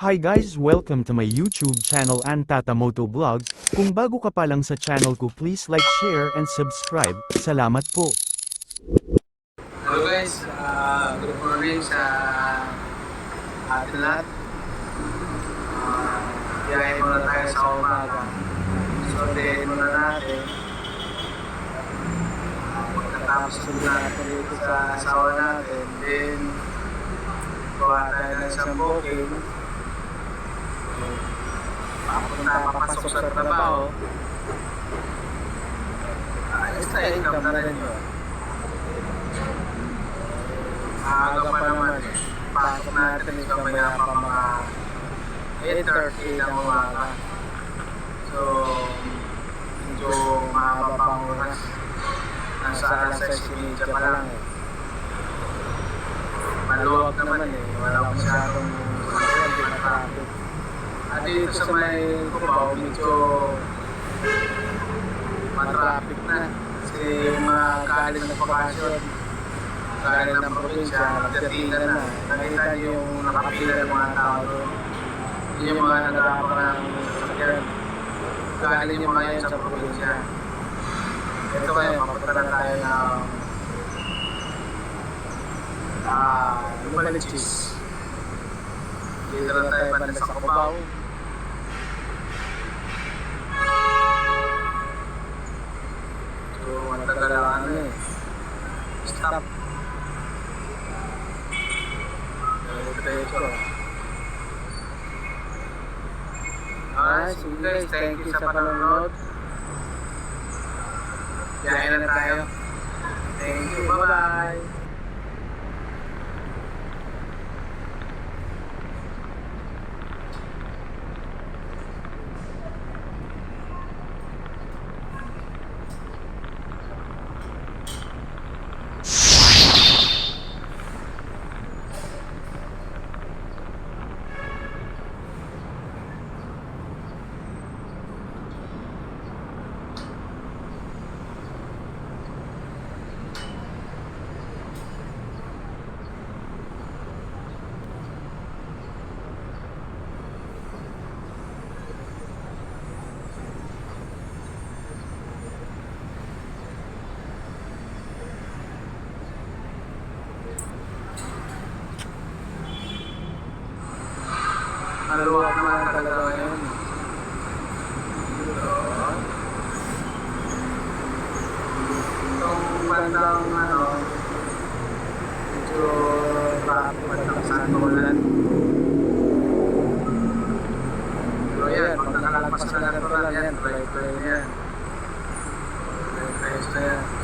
Hi guys, welcome to my YouTube channel Antatamoto Vlogs. Kung bago ka pa lang sa channel ko, please like, share, and subscribe. Salamat po. Hello guys, good morning sa atin lahat. Biyahe muna tayo sa umaga. So, din muna natin. Pagkatapos natin dito sa asawa natin, then gawa tayo ng isang booking. Papasok sa trabaho. Ayos na income na rin yun. Aga pa naman eh. Pasok natin ito maya pa mga 8:30 ng umaga. So, medyo mahaba pang oras. Nasa alas 6:30 pa lang eh. Maluwag naman eh. Wala masyadong traffic. At dito sa may Cubao, medyo matraffic na. Kasi yung mga galing ng bakasyon, galing ng probinsya, nagdatingan na. Nakita niyo yung nakapila ng mga tao doon. Yun yung mga nag-aapa ng sakyan. Galing yung mga yan sa probinsya. Ito ngayon, mapunta na tayo ng Lumalichis. Dito na tayo banda sa Cubao. So, matagal lang eh. Stop. Alright, so guys, thank you sa panonood. Biyahe na tayo. Thank you, bye-bye. Maluwag naman talaga ngayon. Itong bandang medyo bandang Santolan. Pero yan, pag nakalagpas na natural yan, play na yan. Play na yan.